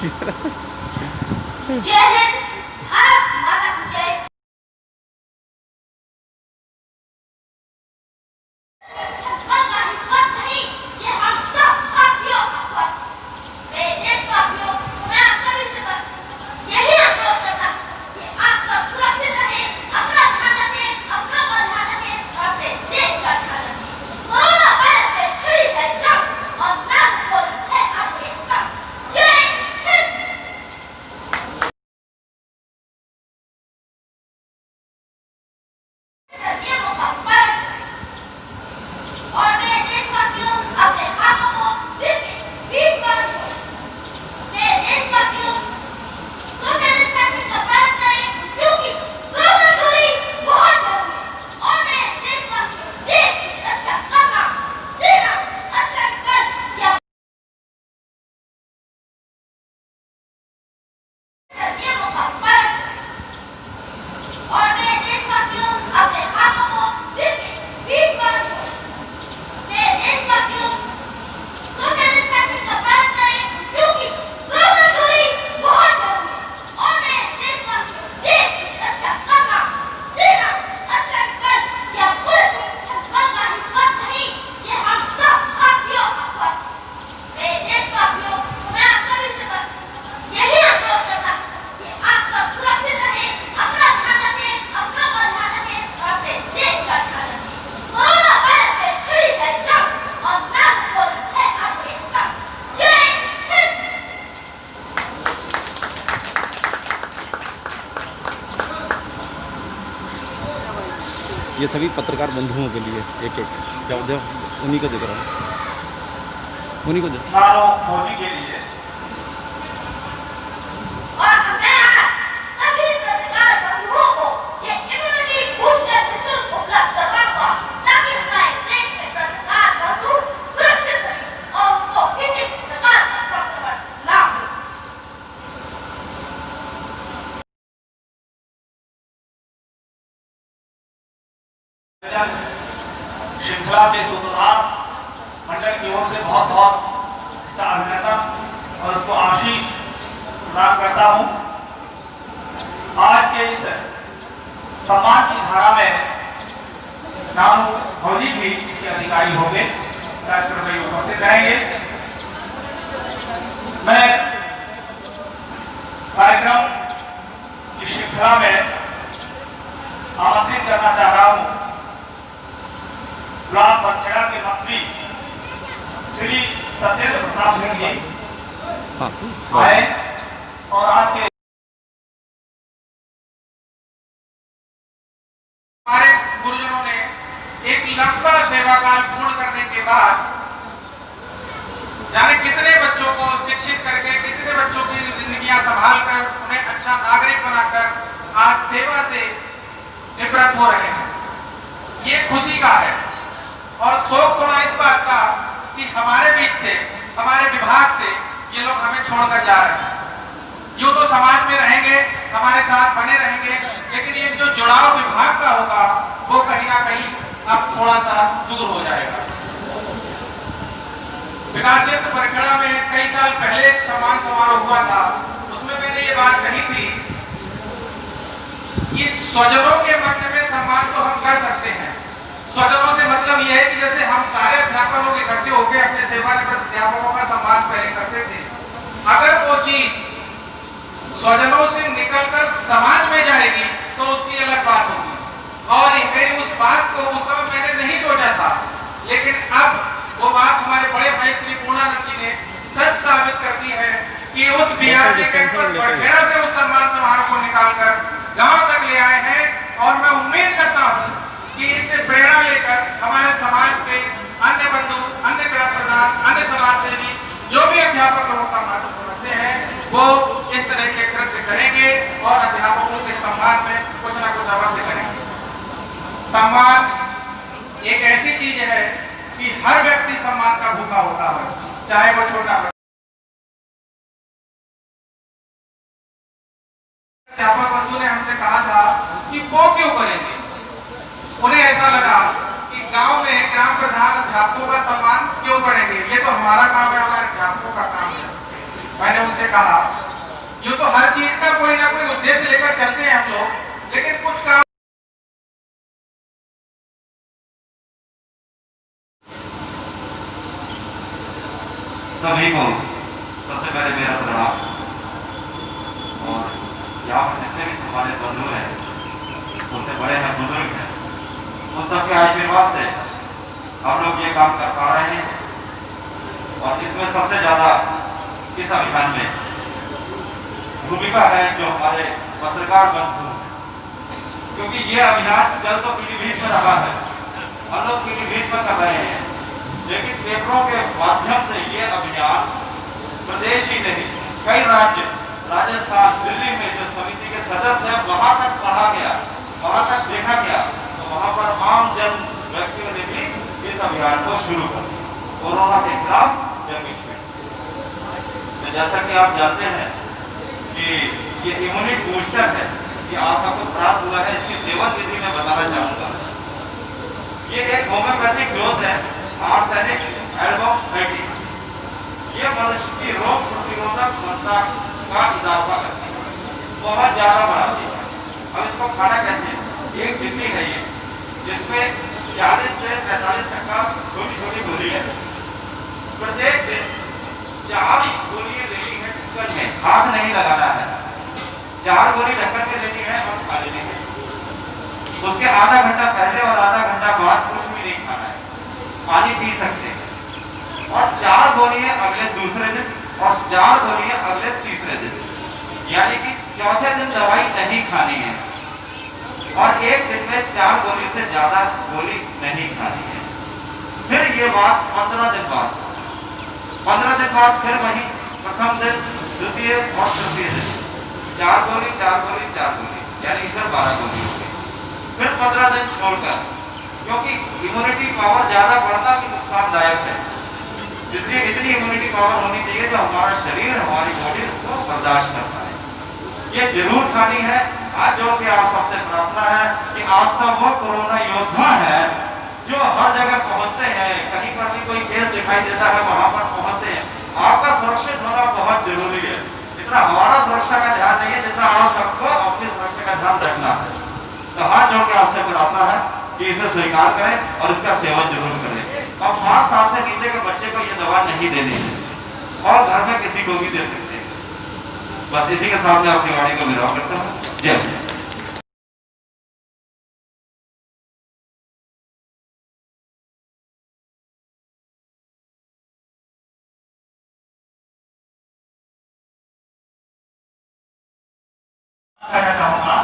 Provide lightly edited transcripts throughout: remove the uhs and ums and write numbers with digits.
जय हिंद, भारत माता की जय। ये सभी पत्रकार बंधुओं के लिए एक एक क्या उन्हीं को देख रहा हूँ, उन्हीं को देख मोदी के लिए श्रृंखला के सूत्रधार मंडल की ओर से बहुत बहुत इसका अभिनंदन और उसको आशीष प्रदान करता हूं। आज के इस सम्मान की धारा में नानू भौजी भी इसके अधिकारी होंगे, कार्यक्रम में उपस्थित रहेंगे। मैं कार्यक्रम की श्रृंखला में आमंत्रित करना चाह रहा हूं ब्लॉक बछड़ा के मंत्री श्री सत्येंद्र प्रताप सिंह जी आए और आज के हमारे गुरुजनों ने एक लंबा सेवा काल पूर्ण करने के बाद जाने कितने बच्चों को शिक्षित करके, कितने बच्चों की जिंदगियां संभाल कर, उन्हें अच्छा नागरिक बनाकर आज सेवा से निवृत्त हो रहे हैं। ये खुशी का है और शोक थोड़ा इस बात का कि हमारे बीच से, हमारे विभाग से ये लोग हमें छोड़कर जा रहे हैं। यूं तो समाज में रहेंगे, हमारे साथ बने रहेंगे, लेकिन ये जो जुड़ाव विभाग का होगा वो कहीं ना कहीं अब थोड़ा सा दूर हो जाएगा। विकास क्षेत्र परिक्रमा में कई साल पहले एक सम्मान समारोह हुआ था, उसमें मैंने ये बात कही थी कि स्वजनों के मध्य में सम्मान तो हम कर सकते हैं। स्वजनों से मतलब यह है कि जैसे हम सारे अध्यापक लोग इकट्ठे होकर अपने सेवानिवृत्त अध्यापकों का सम्मान पहले करते थे, अगर वो चीज स्वजनों से निकलकर समाज में जाएगी तो उसकी अलग बात होगी। और मेरी उस बात को उस समय मैंने नहीं सोचा था, लेकिन अब वो बात हमारे बड़े भाई श्री पूर्णानंद जी ने सच साबित कर दी है कि उस बीआरसी कैंपस बठेड़ा से उस सम्मान समारोह को निकालकर गांव तक ले आए हैं। और मैं उम्मीद करता हूं कि इससे प्रेरणा लेकर हमारे समाज के अन्य बंधु, अन्य गृह प्रधान, अन्य समाज सेवी जो भी अध्यापक लोगों का महत्व समझते हैं वो इस तरह के कृत्य करेंगे और अध्यापकों के सम्मान में कुछ ना कुछ अवश्य करेंगे। सम्मान एक ऐसी चीज है कि हर व्यक्ति सम्मान का भूखा होता है, चाहे वो छोटा हो। अध्यापक बंधु ने हमसे कहा था कि वो क्यों करेंगे। उन्हें ऐसा लगा कि गांव में ग्राम प्रधान अध्यापकों का सम्मान क्यों करेंगे, ये तो हमारा काम है, हमारे अध्यापकों का काम है। मैंने उनसे कहा हैं हम लोग, लेकिन कुछ काम सभी को सबसे पहले मेरा प्रणाम। और यहाँ पर जितने भी हमारे बंधु हैं, उनसे बड़े हैं, बुजुर्ग हैं, उन सबके आशीर्वाद से हम लोग ये काम कर पा रहे हैं। और इसमें सबसे ज्यादा इस अभियान में भूमिका है जो हमारे पत्रकार बंधु, क्योंकि ये अभियान चल तो पीलीभीत में रहा है, हम लोग पीलीभीत में कर रहे हैं, लेकिन पेपरों के माध्यम से ये अभियान प्रदेश ही नहीं, कई राज्य, राजस्थान, दिल्ली में जो समिति के सदस्य हैं वहां तक पढ़ा गया, वहां तक देखा गया, तो वहां पर आम जन व्यक्तियों ने भी इस अभियान को शुरू कर दिया, कोरोना के खिलाफ जंग में। जैसा कि आप जानते हैं कि ये इम्यूनिटी बूस्टर है, ये आप सबको प्राप्त हुआ है, इसकी सेवन विधि में बताना चाहूंगा। ये एक होम्योपैथिक डोज है, आर्सेनिक एल्बोमेटिक। ये मनुष्य की रोग प्रतिरोधक क्षमता का इजाफा करती है, बहुत ज्यादा बढ़ाती है। अब इसको खाना कैसे? एक डिब्बी है ये, जिसमें 40 से 45% छोटी छोटी गोली है। प्रत्येक दिन 4 गोलियां लेनी है, ढक्कन में हाथ नहीं लगाना है, 4 गोली ढक्कन में लेनी है और खा लेनी है। उसके आधा घंटा पहले और आधा घंटा बाद कुछ भी नहीं खाना है, पानी पी सकते हैं। और 4 गोलियां अगले दूसरे दिन और 4 गोलियां अगले तीसरे दिन, यानी कि चौथे दिन दवाई नहीं खानी है। और एक दिन में 4 गोली से ज्यादा गोली नहीं खानी है। फिर ये बात 15 दिन बाद, 15 दिन बाद फिर वही प्रथम दिन, द्वितीय और तृतीय दिन 4 गोली 4 गोली 4 गोली, यानी इधर 12 गोली हो गई। फिर 15 दिन छोड़कर, क्योंकि इम्यूनिटी पावर ज्यादा बढ़ना भी नुकसानदायक है, इसलिए इतनी इम्यूनिटी पावर होनी चाहिए जो हमारा शरीर, हमारी बॉडी उसको बर्दाश्त कर पाए। ये जरूर खानी है। आज जो कि आप सबसे प्रार्थना है कि आप सब वो कोरोना योद्धा है जो हर जगह पहुंचते हैं, कहीं पर भी कोई केस दिखाई देता है वहां पर पहुंचते हैं। आपका सुरक्षित होना बहुत जरूरी है। इतना हमारा सुरक्षा का ध्यान नहीं है जितना आप सबको अपनी सुरक्षा का ध्यान रखना है। तो हाथ जोड़ के आपसे प्रार्थना है कि इसे स्वीकार करें और इसका सेवन जरूर करें। और 5 साल से नीचे के बच्चे को ये दवा नहीं देनी है और घर में किसी को भी दे सकते हैं। बस इसी के साथ मैं अपनी वाणी को विराम करता हूँ। जय हिंद। कहना चाहूँगा,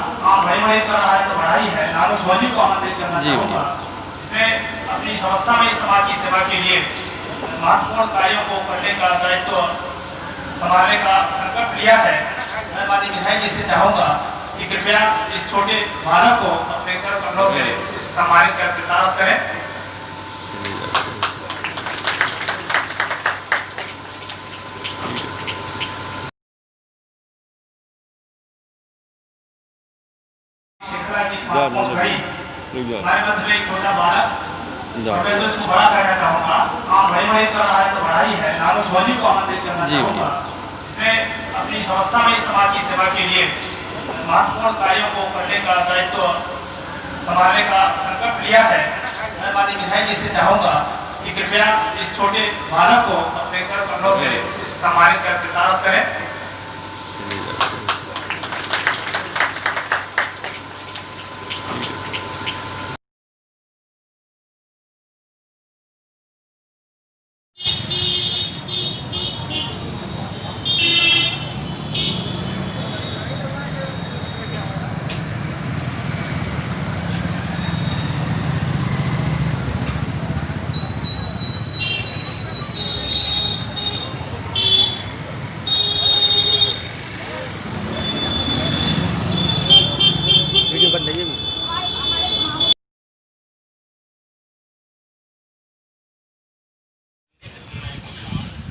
भाई भाई कर रहा है तो बढ़ाई है, नानो ध्वजी को आमंत्रित करना चाहूँगा। इसमें अपनी संस्था में समाज की सेवा के लिए महत्वपूर्ण कार्यों को करने का दायित्व संभालने का संकल्प लिया है। मैं माननीय विधायक जी से चाहूँगा कि कृपया इस छोटे बालक को अपने कर कमलों से सम्मानित कर प्रताड़ित करें। हमारे मध्य में एक छोटा बालक, मैं तो इसको बड़ा करना चाहूँगा। भाई भाई कर रहा है तो बढ़ाई है, नानो ध्वजी को आमंत्रित करना चाहूँगा। इसमें अपनी संस्था में समाज की सेवा के लिए महत्वपूर्ण कार्यों को करने का दायित्व संभालने का संकल्प लिया है। मैं माननीय विधायक जी से चाहूँगा कि कृपया इस छोटे बालक को अपने कर कमलों से सम्मानित कर प्रताड़ित करें।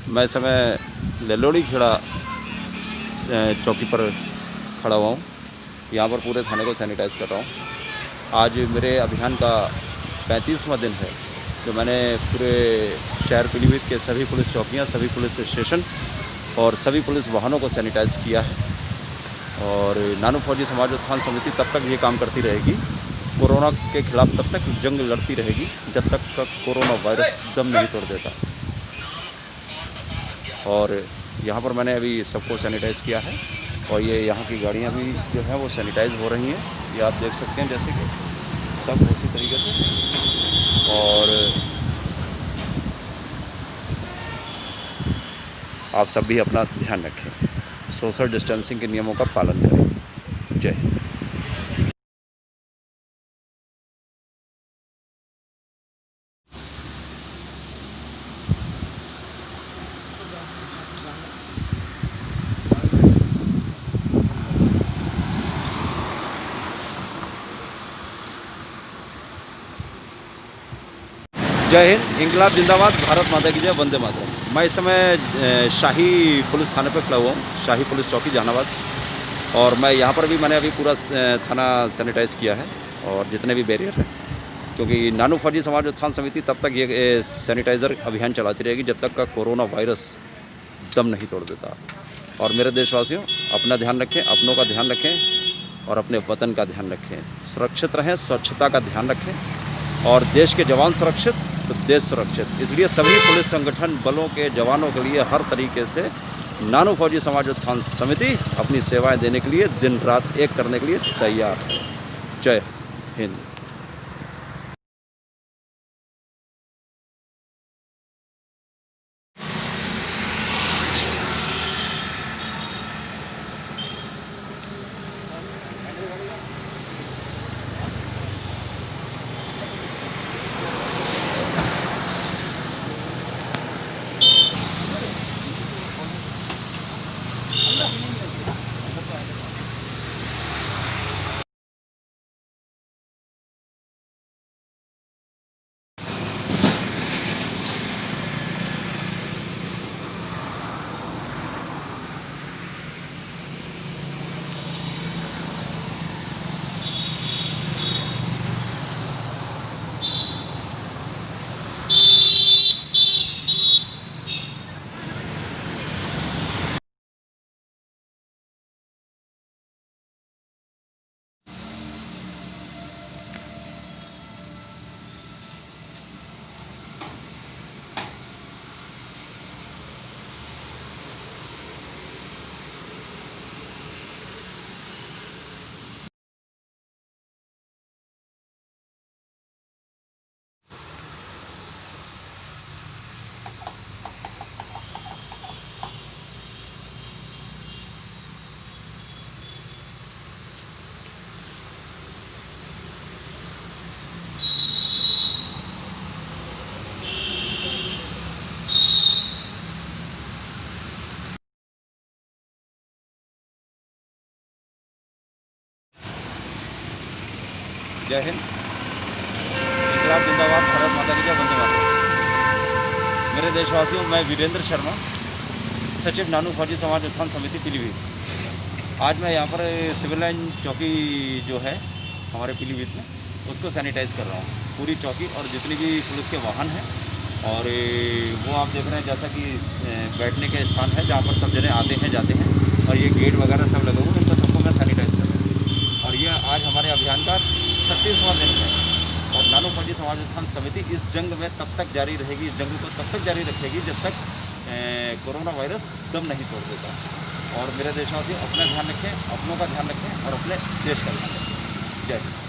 मैं इस समय ललोड़ी खेड़ा चौकी पर खड़ा हुआ हूँ। यहाँ पर पूरे थाने को सैनिटाइज कर रहा हूँ। आज मेरे अभियान का 35वां दिन है जो मैंने पूरे शहर पीलीभीत के सभी पुलिस चौकियाँ, सभी पुलिस स्टेशन और सभी पुलिस वाहनों को सैनिटाइज किया है। और नानू फौजी समाज उत्थान समिति तब तक ये काम करती रहेगी, कोरोना के खिलाफ तब तक जंग लड़ती रहेगी जब तक का कोरोना वायरस दम नहीं तोड़ देता। और यहाँ पर मैंने अभी सबको सैनिटाइज़ किया है और ये यहाँ की गाड़ियाँ भी जो हैं वो सैनिटाइज़ हो रही हैं, ये आप देख सकते हैं जैसे कि सब उसी तरीके से। और आप सब भी अपना ध्यान रखें, सोशल डिस्टेंसिंग के नियमों का पालन करें। जय हिंद। जय हिंद, इंकलाब जिंदाबाद, भारत माता की जय, वंदे मातरम। मैं इस समय शाही पुलिस थाने पर खड़ा हुआ हूँ, शाही पुलिस चौकी जहानाबाद। और मैं यहाँ पर भी मैंने अभी पूरा थाना सैनिटाइज़ किया है और जितने भी बैरियर हैं, क्योंकि नानू फौजी समाज उत्थान समिति तब तक ये सैनिटाइज़र अभियान चलाती रहेगी जब तक का कोरोना वायरस दम नहीं तोड़ देता। और मेरे देशवासियों, अपना ध्यान रखें, अपनों का ध्यान रखें और अपने वतन का ध्यान रखें, सुरक्षित रहें, स्वच्छता का ध्यान रखें। और देश के जवान सुरक्षित तो देश सुरक्षित, इसलिए सभी पुलिस संगठन बलों के जवानों के लिए हर तरीके से नानू फौजी समाज उत्थान समिति अपनी सेवाएं देने के लिए दिन रात एक करने के लिए तैयार है। जय हिंद। जय हिंद, इंकलाब जिंदाबाद, भारत माता की जय, वंदे मातरम। मेरे देशवासियों, मैं वीरेंद्र शर्मा, सचिव नानू फौजी समाज उत्थान समिति पीलीभीत। आज मैं यहाँ पर सिविल लाइन चौकी जो है हमारे पीलीभीत में, उसको सैनिटाइज़ कर रहा हूँ, पूरी चौकी और जितनी भी पुलिस के वाहन हैं। और वो आप देख रहे हैं जैसा कि बैठने के स्थान है जहाँ पर सब जने आते हैं जाते हैं, और ये गेट वगैरह सब लगे हुए, इनको सबको मैं सैनिटाइज़ कर रहा हूँ। और ये आज हमारे अभियान का 36वां दिन है। और नानू फौजी समाज उत्थान समिति इस जंग में तब तक जारी रहेगी, इस जंग को तब तक जारी रखेगी जब तक कोरोना वायरस दम नहीं तोड़ देता। और मेरे देशवासी, अपना ध्यान रखें, अपनों का ध्यान रखें और अपने देश का ध्यान रखें। जय हिंद।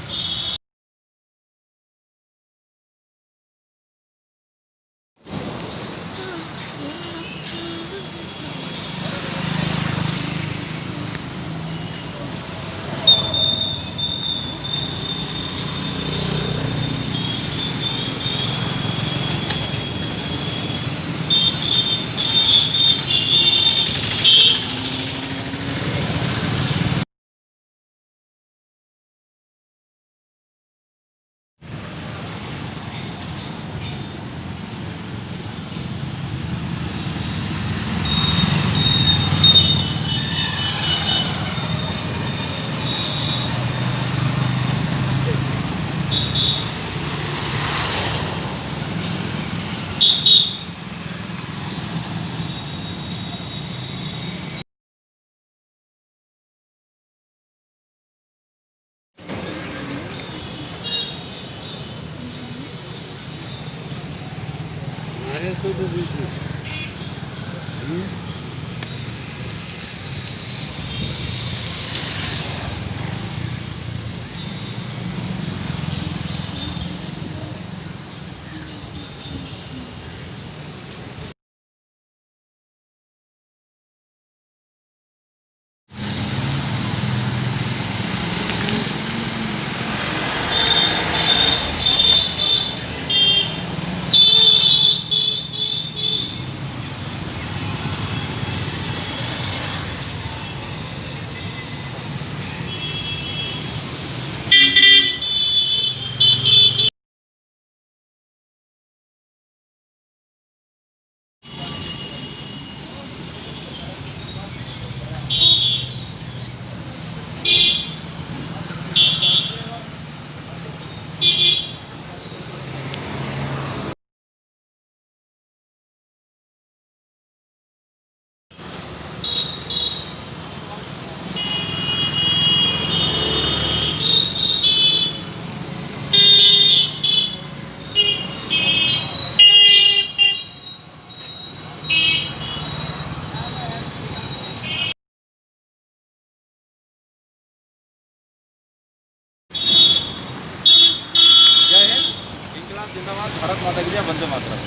जिंदाबाद, भारत माता की जय, वंदे मातरम।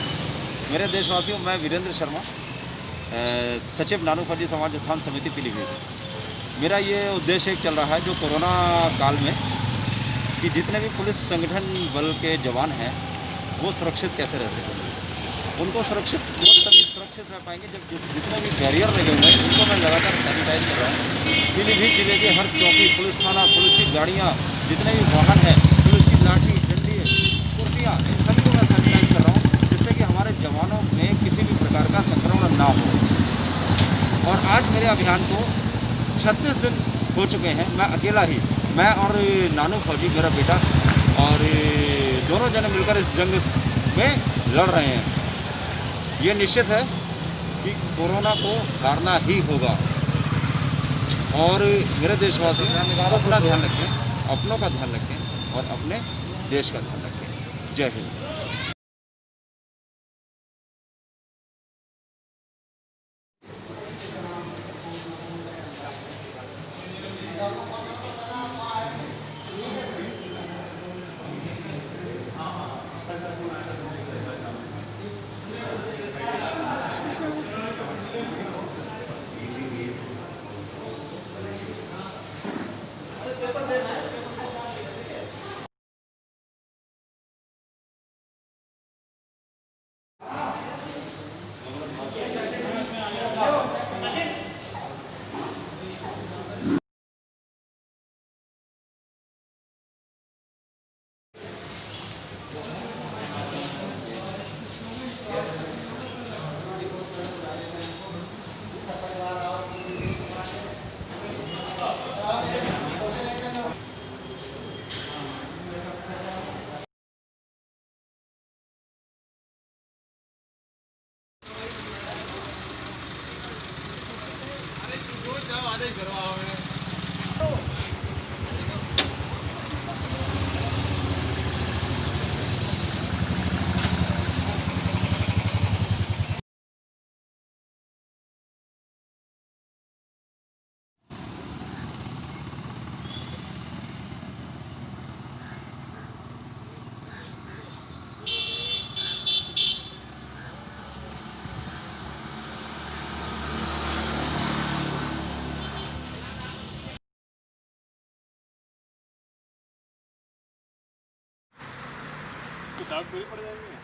मेरे देशवासियों, मैं वीरेंद्र शर्मा, सचिव नानू फौजी समाज उत्थान समिति पीलीभीत। मेरा ये उद्देश्य एक चल रहा है जो कोरोना काल में कि जितने भी पुलिस संगठन बल के जवान हैं वो सुरक्षित कैसे रह सकें। उनको सुरक्षित वो तभी सुरक्षित रह पाएंगे जब जितने भी बैरियर लगे हुए हैं उनको मैं लगातार सैनिटाइज कर रहा हूँ। पीलीभीत जिले के हर चौकी, पुलिस थाना, पुलिस की गाड़ियाँ, जितने भी वाहन हैं, पुलिस की लाठी डंडी कुर्सियाँ, इन सभी को मैं सैनिटाइज कर रहा हूँ जिससे कि हमारे जवानों में किसी भी प्रकार का संक्रमण ना हो। और आज मेरे अभियान को 36 दिन हो चुके हैं। मैं अकेला ही, मैं और नानू फौजी मेरा बेटा, और दोनों जने मिलकर इस जंग में लड़ रहे हैं। ये निश्चित है कि कोरोना को हारना ही होगा। और मेरे देशवासी अपना ध्यान रखें, अपनों का ध्यान रखें और अपने देश का ध्यान रखें। जय हिंद। किताब पूरी पड़ जाएगी।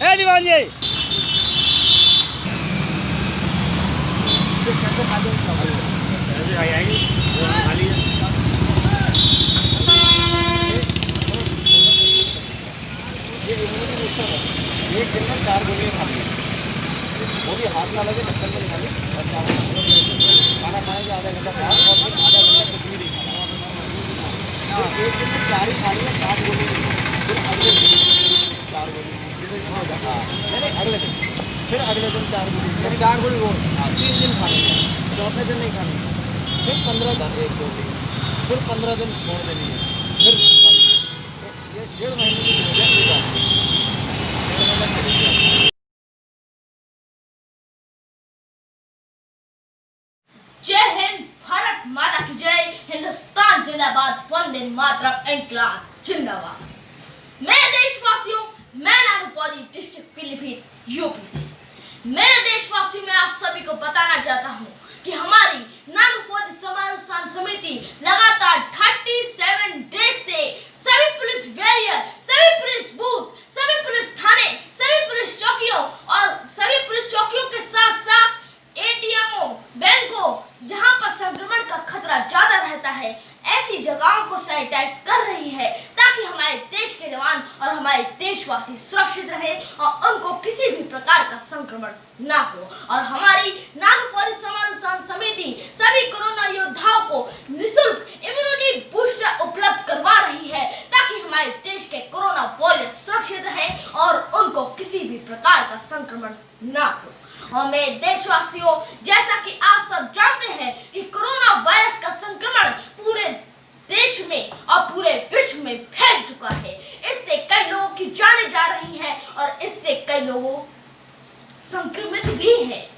है दीवान जी। एक दिन में 4 गोलियां खानी है, वो भी हाथ ना लगे, ढक्कन में खानी और खाना खाने के आधा घंटा बाद और फिर आधा घंटा कुछ भी नहीं खाना। एक दिन में 4 ही खानी है, 7 गोली फिर अगले दिन 4 गोली, नहीं अगले दिन फिर अगले दिन 4 गोली, फिर 4 गोली और 3 दिन खानी है, चौथे दिन नहीं खानी है, फिर 15 दिन 1 गोली, फिर 15 दिन छोड़ देनी है, फिर ये 1.5 महीने की हो जाएगी। जय हिंद, भारत माता की जय, हिंदुस्तान जिंदाबाद, वंदे मातरम, इंकलाब जिंदाबाद। मेरे देशवासियों, मैं नानू फौजी, डिस्ट्रिक्ट पीलीभीत, यूपी से। मेरे देशवासियों, मैं आप सभी को बताना चाहता हूँ कि हमारी नानू फौजी समारोह समिति लगातार 37 डेज से सभी पुलिस बैरियर, सभी पुलिस बूथ, सभी पुलिस थाने, सभी पुलिस चौकियों और सभी पुलिस चौकियों के साथ साथ एटीएमओ, बैंकों, जहां पर संक्रमण का खतरा ज्यादा रहता है, ऐसी जगहों को सैनिटाइज कर रही है ताकि हमारे देश के जवान और हमारे देशवासी सुरक्षित रहे और उनको किसी भी प्रकार का संक्रमण ना हो। और हमारी नानू फौजी समारोह समिति सभी कोरोना योद्धाओं को निःशुल्क इम्यूनिटी बूस्टर उपलब्ध करवा रही है ताकि हमारे देश के कोरोना वॉरियर्स सुरक्षित रहे और उनको किसी भी प्रकार का संक्रमण ना हो। और मेरे देशवासियों, जैसा कि आप सब जानते हैं कि कोरोना वायरस का संक्रमण पूरे देश में और पूरे विश्व में फैल चुका है। इससे कई लोगों की जानें जा रही हैं और इससे कई लोगों संक्रमित भी हैं।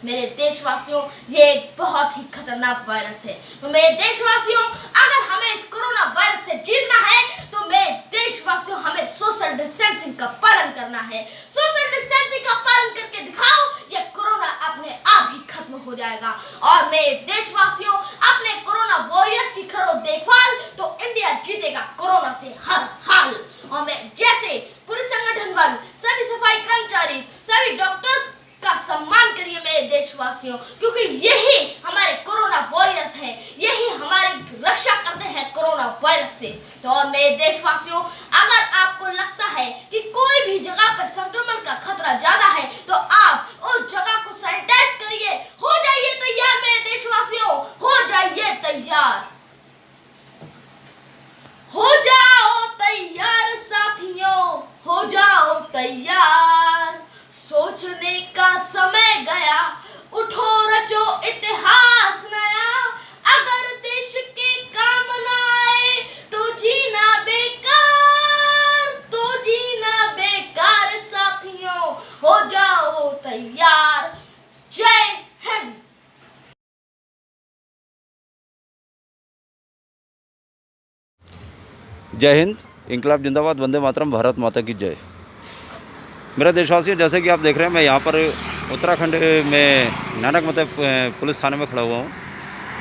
मेरे देशवासियों, ये एक बहुत ही खतरनाक वायरस है। तो मेरे देशवासियों, अगर हमें इस कोरोना वायरस से जीतना है तो मेरे देशवासियों, हमें सोशल डिस्टेंसिंग का पालन करना है। सोशल डिस्टेंसिंग का पालन करके दिखाओ, ये कोरोना अपने आप ही खत्म हो जाएगा। और मेरे देशवासियों, अपने कोरोना वॉरियर्स की करो देखभाल तो इंडिया जीतेगा कोरोना से हर हाल। और मैं जैसे पुलिस संगठन बल, सभी सफाई कर्मचारी, सभी डॉक्टर्स का सम्मान करिए मेरे देशवासियों, क्योंकि यही हमारे कोरोना वॉरियर्स हैं, यही हमारी रक्षा करते हैं कोरोना वायरस से। तो और मेरे देशवासियों, अगर आपको लगता है कि कोई भी जगह पर संक्रमण का खतरा ज्यादा है तो आप उस जगह को सैनिटाइज करिए। हो जाइए तैयार मेरे देशवासियों, हो जाइए तैयार, हो जाओ तैयार साथियों, हो जाओ तैयार। सोचने का समय गया, उठो रचो इतिहास नया। अगर देश के काम ना आए तो जीना बेकार, तो जीना बेकार साथियों, हो जाओ तैयार। जय हिंद। जय हिंद, इंकलाब जिंदाबाद, वंदे मातरम, भारत माता की जय। मेरा देशवासियों, जैसे कि आप देख रहे हैं, मैं यहाँ पर उत्तराखंड में नानक मत पुलिस थाने में खड़ा हुआ हूँ।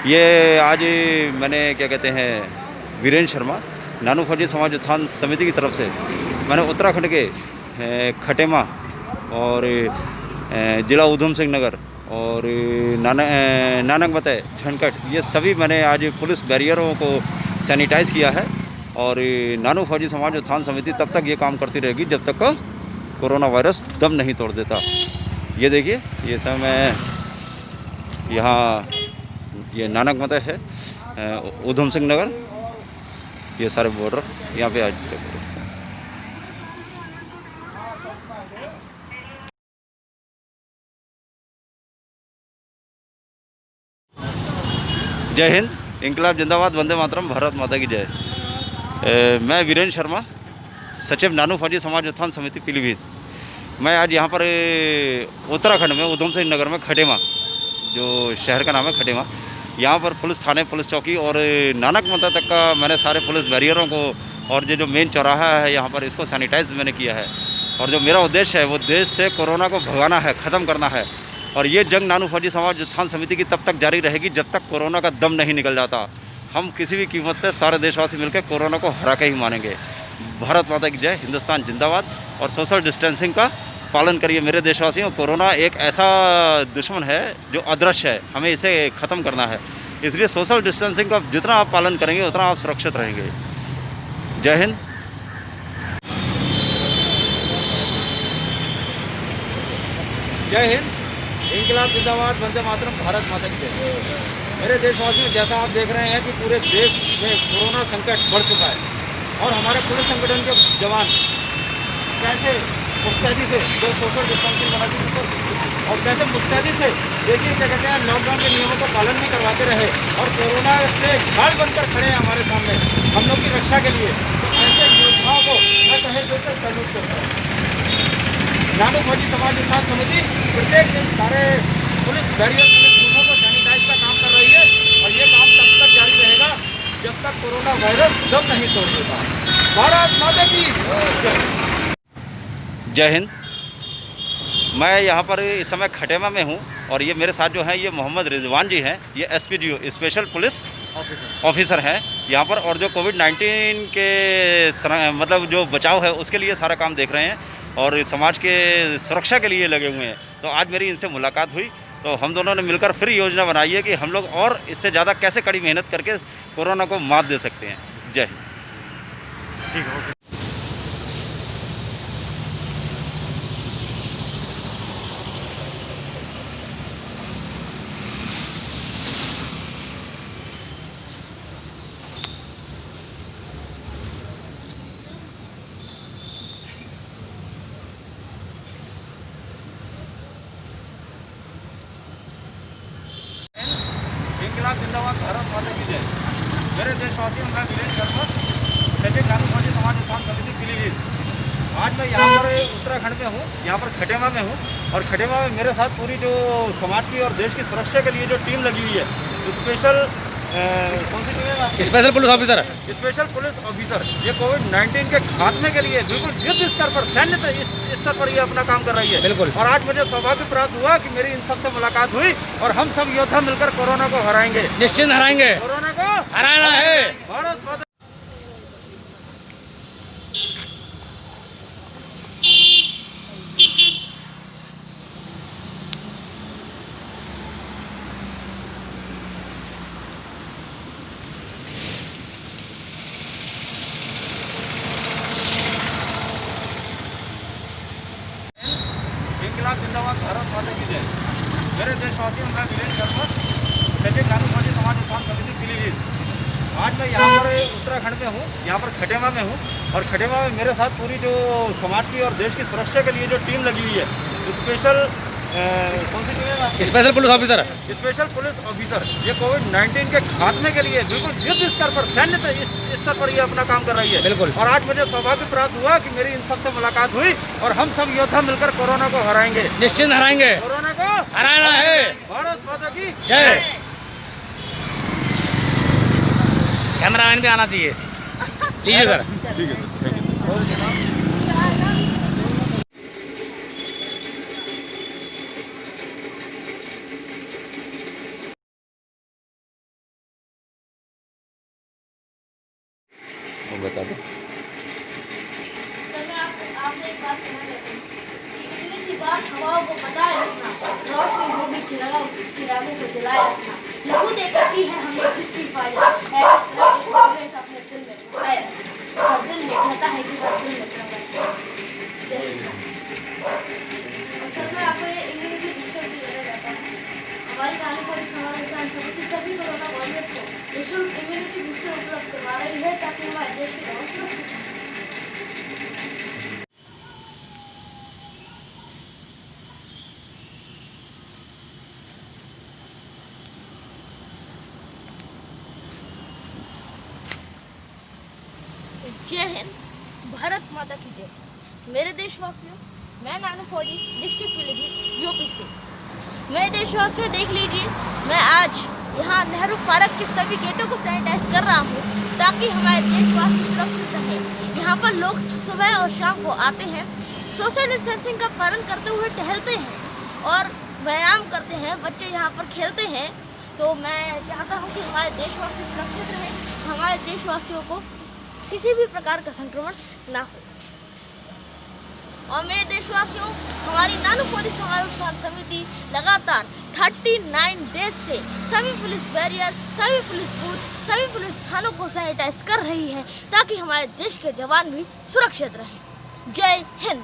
ये आज मैंने क्या कहते हैं वीरेंद्र शर्मा, नानू फौजी समाज उत्थान समिति की तरफ से मैंने उत्तराखंड के खटेमा और ज़िला ऊधम सिंह नगर और नानक मत झनकट, ये सभी मैंने आज पुलिस बैरियरों को सैनिटाइज़ किया है। और नानू फौजी समाज उत्थान समिति तब तक ये काम करती रहेगी जब तक का कोरोना वायरस दम नहीं तोड़ देता। ये देखिए, ये सब मैं यहाँ, ये नानक मत है, ऊधम सिंह नगर, ये सारे बॉर्डर यहाँ पे आज जय हिंद, इंकलाब जिंदाबाद, वंदे मातरम, भारत माता की जय। मैं वीरेंद्र शर्मा, सचिव नानू फौजी समाज उत्थान समिति पीलीभीत। मैं आज यहाँ पर उत्तराखंड में ऊधम सिंह नगर में खटेमा, जो शहर का नाम है खटेमा, यहाँ पर पुलिस थाने, पुलिस चौकी और नानक मत तक का मैंने सारे पुलिस बैरियरों को और जो मेन चौराहा है यहाँ पर, इसको सैनिटाइज मैंने किया है। और जो मेरा उद्देश्य है वो देश से कोरोना को भगाना है, ख़त्म करना है। और ये जंग नानू फौजी समाज उत्थान समिति की तब तक जारी रहेगी जब तक कोरोना का दम नहीं निकल जाता। हम किसी भी कीमत पर सारे देशवासी मिलकर कोरोना को हरा के ही मानेंगे। भारत माता की जय, हिंदुस्तान जिंदाबाद। और सोशल डिस्टेंसिंग का पालन करिए मेरे देशवासियों। कोरोना एक ऐसा दुश्मन है जो अदृश्य है, हमें इसे ख़त्म करना है, इसलिए सोशल डिस्टेंसिंग का जितना आप पालन करेंगे उतना आप सुरक्षित रहेंगे। जय हिंद। जय हिंद, इंकलाब जिंदाबाद, वंदे मातरम, भारत माता की जय। मेरे देशवासियों, जैसा आप देख रहे हैं कि पूरे देश में कोरोना संकट बढ़ चुका है और हमारे पुलिस संगठन के जवान कैसे मुस्तैदी से जो सोशल डिस्टेंसिंग बना दी और कैसे मुस्तैदी से देखिए क्या कहते हैं लॉकडाउन के नियमों का पालन नहीं करवाते रहे और कोरोना से ढाल बनकर खड़े हैं हमारे सामने हम लोग की रक्षा के लिए। तो ऐसे योद्धाओं को मैं कहे दिल से सैल्यूट करता हूँ। नानू फौजी समाज उत्थान समिति प्रत्येक दिन सारे पुलिस बैरियर पुलिस बूथों को सैनिटाइज का काम कर रही है और ये काम तब तक जारी रहेगा जब तक कोरोना वायरस दम नहीं तोड़ देगा। भारत माता की जय हिंद। मैं यहाँ पर इस समय खटेमा में हूँ और ये मेरे साथ जो हैं ये मोहम्मद रिजवान जी हैं, ये SPDO स्पेशल पुलिस ऑफिसर हैं यहाँ पर, और जो कोविड-19 के मतलब जो बचाव है उसके लिए सारा काम देख रहे हैं और समाज के सुरक्षा के लिए लगे हुए हैं। तो आज मेरी इनसे मुलाकात हुई तो हम दोनों ने मिलकर फिर योजना बनाई है कि हम लोग और इससे ज़्यादा कैसे कड़ी मेहनत करके कोरोना को मात दे सकते हैं। जय हिंद। ठीक है। इंकलाब जिंदाबाद, भारत माता की जय। मेरे देशवासियों, मैं वीरेंद्र शर्मा, सचिव नानू फौजी समाज उत्थान समिति पीलीभीत। आज मैं यहाँ पर उत्तराखंड में हूँ, यहाँ पर खटेमा में हूँ और खटेमा में मेरे साथ पूरी जो समाज की और देश की सुरक्षा के लिए जो टीम लगी हुई है, स्पेशल कौन सी टीम है आपकी? Special police officer special police officer, ये कोविड-19 के खात्मे के लिए बिल्कुल युद्ध स्तर पर, सैन्य स्तर पर ये अपना काम कर रही है। बिल्कुल। और आज मुझे सौभाग्य प्राप्त हुआ कि मेरी इन सबसे मुलाकात हुई और हम सब योद्धा मिलकर कोरोना को हराएंगे, निश्चित हराएंगे, कोरोना को हराना है। भारत माता। इंकलाब जिंदाबाद, भारत माता की जय। मेरे देशवासियों, मैं वीरेंद्र शर्मा, सचिव नानू फौजी समाज उत्थान समिति पीलीभीत। आज मैं यहाँ पर उत्तराखंड में हूँ, यहाँ पर खटेमा में हूँ और खटेमा में मेरे साथ पूरी जो समाज की और देश की सुरक्षा के लिए जो टीम लगी हुई है, स्पेशल कौन सी टीम है आपकी? Special police officer special police officer, ये कोविड-19 के खात्मे के लिए बिल्कुल युद्ध स्तर पर, सैन्य स्तर पर ये अपना काम कर रही है। बिल्कुल। और आज मुझे सौभाग्य प्राप्त हुआ कि मेरी इन सबसे मुलाकात हुई और हम सब योद्धा मिलकर कोरोना को हराएंगे, निश्चित हराएंगे, कोरोना को हराना है। भारत माता की जय। कैमरामैन भी आना चाहिए। लीजिए सर। ठीक है, थैंक यू। बता दो। सर, मैं आपसे एक बात कहना चाहती हूँ कि इतनी सी बात हवाओं को बताए रखना, रोशनी होगी चिरागों को जलाए रखना, लहू देकर की है हमने जिसकी हिफाजत, ऐसे तरह के हमेशा अपने दिल में बसाए रखना। हर दिल में कहता है कि हर दिल में कहता है। जय हिंद। सर, मैं आपको ये इम्यूनिटी बूस्टर भी देना चाहता हूँ। हमारी नानी फौजी समाज उत्थान समिति सभी कोरोना वॉरियर्स को निःशुल्क इम्यूनिटी बूस्टर उपलब्ध करवा रही है ताकि हमारे देश की बहुत सुरक्षित हो। जय हिंद, भारत माता की जय। मेरे देशवासियों, मैं नानू फौजी डिस्ट्रिक्ट पीलीभीत यूपी से। मेरे देशवासियों, देख लीजिए, मैं आज यहाँ नेहरू पार्क के सभी गेटों को सैनिटाइज कर रहा हूँ ताकि हमारे देशवासी सुरक्षित रहें। यहाँ पर लोग सुबह और शाम को आते हैं, सोशल डिस्टेंसिंग का पालन करते हुए टहलते हैं और व्यायाम करते हैं, बच्चे यहाँ पर खेलते हैं। तो मैं चाहता हूँ कि हमारे देशवासी सुरक्षित रहें, हमारे देशवासियों को किसी भी प्रकार का संक्रमण ना हो। और मेरे देशवासियों, हमारी नानू फौजी समाज उत्थान समिति लगातार 39 डेज से सभी पुलिस बैरियर, सभी पुलिस बूथ, सभी पुलिस थानों को सैनिटाइज कर रही है ताकि हमारे देश के जवान भी सुरक्षित रहें। जय हिंद।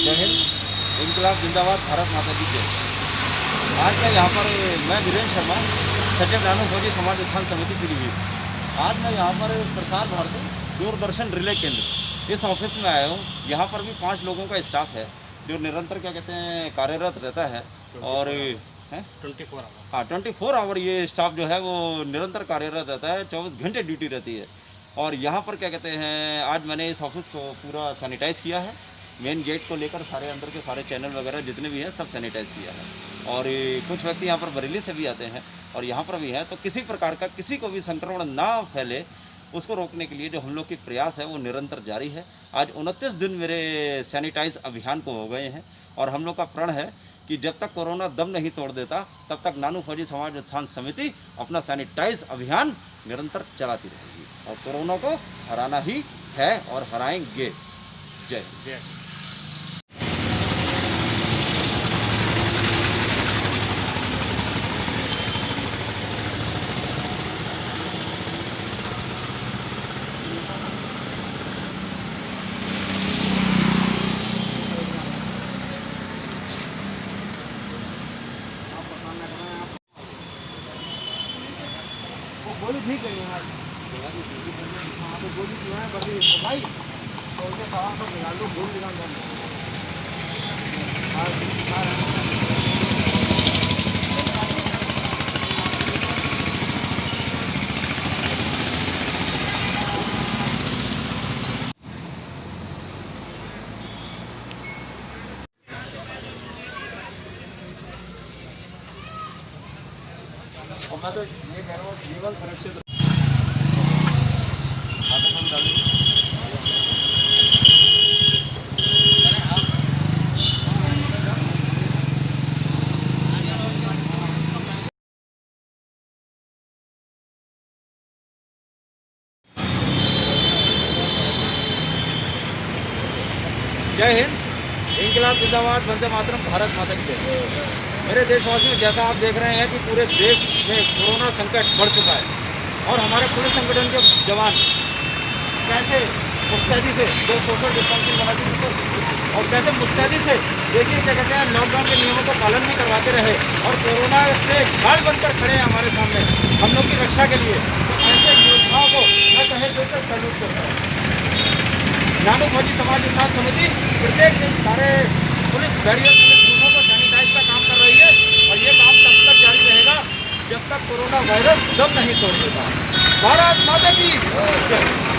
जय हिंद, इनकलाब जिंदाबाद, भारत माता की जय। आज मैं यहाँ पर वीरेंद्र शर्मा, सचिव नानू फौजी समाज उत्थान समिति पीलीभीत। आज मैं यहाँ पर प्रसार भारती दूरदर्शन रिले केंद्र इस ऑफिस में आया हूँ। यहाँ पर भी 5 लोगों का स्टाफ है जो निरंतर क्या कहते हैं कार्यरत रहता है। और 24 आवर ये स्टाफ जो है वो निरंतर कार्यरत रहता है, 24 घंटे ड्यूटी रहती है। और यहाँ पर क्या कहते हैं आज मैंने इस ऑफिस को पूरा सैनिटाइज़ किया है। मेन गेट को लेकर सारे अंदर के सारे चैनल वगैरह जितने भी हैं सब सैनिटाइज़ किया है। और कुछ व्यक्ति यहाँ पर बरेली से भी आते हैं और यहाँ पर भी हैं, तो किसी प्रकार का किसी को भी संक्रमण ना फैले उसको रोकने के लिए जो हम लोग की प्रयास है वो निरंतर जारी है। आज 29 दिन मेरे सैनिटाइज अभियान को हो गए हैं और हम लोग का प्रण है कि जब तक कोरोना दम नहीं तोड़ देता तब तक नानू फौजी समाज उत्थान समिति अपना सैनिटाइज अभियान निरंतर चलाती रहेगी और कोरोना को हराना ही है और हराएंगे। जय जय। गोली ठीक है यहाँ तो गोली जो है बड़ी भाई तो उनके सवाल को निकाल दो गोली निकाल दो। और मैं तो ये कह रहा हूँ जीवन सुरक्षित जय हिंद, इंकलाब जिंदाबाद, वंदे मातरम, भारत माता की जय। मेरे देशवासियों, जैसा आप देख रहे हैं कि पूरे देश में कोरोना संकट बढ़ चुका है और हमारे पुलिस संगठन के जवान कैसे मुस्तैदी से जो सोशल डिस्टेंसिंग बना दी और कैसे मुस्तैदी से देखिए क्या कहते हैं लॉकडाउन के नियमों का पालन नहीं करवाते रहे और कोरोना से ढाल बनकर खड़े हैं हमारे सामने हम लोग की रक्षा के लिए। तो ऐसे योद्धाओं को मैं तहे दिल से सैल्यूट करता हूँ। नानू फौजी समाज उत्थान समिति प्रत्येक दिन सारे पुलिस बैरियर पुलिस बूथों को सैनिटाइज का काम कर रही है और ये काम तब तक जारी रहेगा जब तक कोरोना वायरस दम नहीं तोड़ देगा। भारत माता की जय।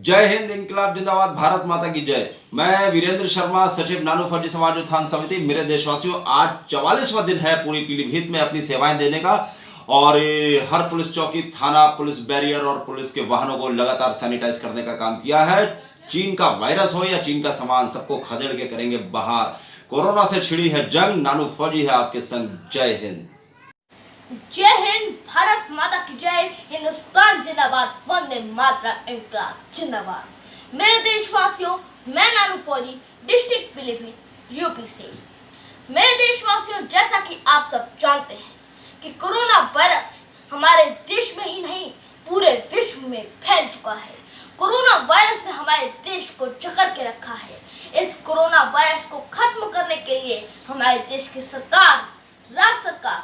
जय हिंद, इंकलाब जिंदाबाद, भारत माता की जय। मैं वीरेंद्र शर्मा, सचिव नानू फौजी समाज उत्थान समिति। मेरे देशवासियों, आज 44वां दिन है पूरी पीलीभीत में अपनी सेवाएं देने का और हर पुलिस चौकी, थाना, पुलिस बैरियर और पुलिस के वाहनों को लगातार सैनिटाइज करने का काम किया है। चीन का वायरस हो या चीन का सामान, सबको खदेड़ के करेंगे बाहर। कोरोना से छिड़ी है जंग, नानू फौजी है आपके संग। जय हिंद। जय हिंद, भारत माता की जय, हिंदुस्तान जिंदाबाद, वंदे मातरम, इंकलाब जिंदाबाद। मेरे देशवासियों, मैं नानू फौजी, डिस्ट्रिक्ट पीलीभीत, यूपी से। मेरे देशवासियों, जैसा कि आप सब जानते हैं कि कोरोना वायरस हमारे देश में ही नहीं पूरे विश्व में फैल चुका है। कोरोना वायरस ने हमारे देश को जकड़ के रखा है। इस कोरोना वायरस को खत्म करने के लिए हमारे देश की सरकार, राज्य सरकार,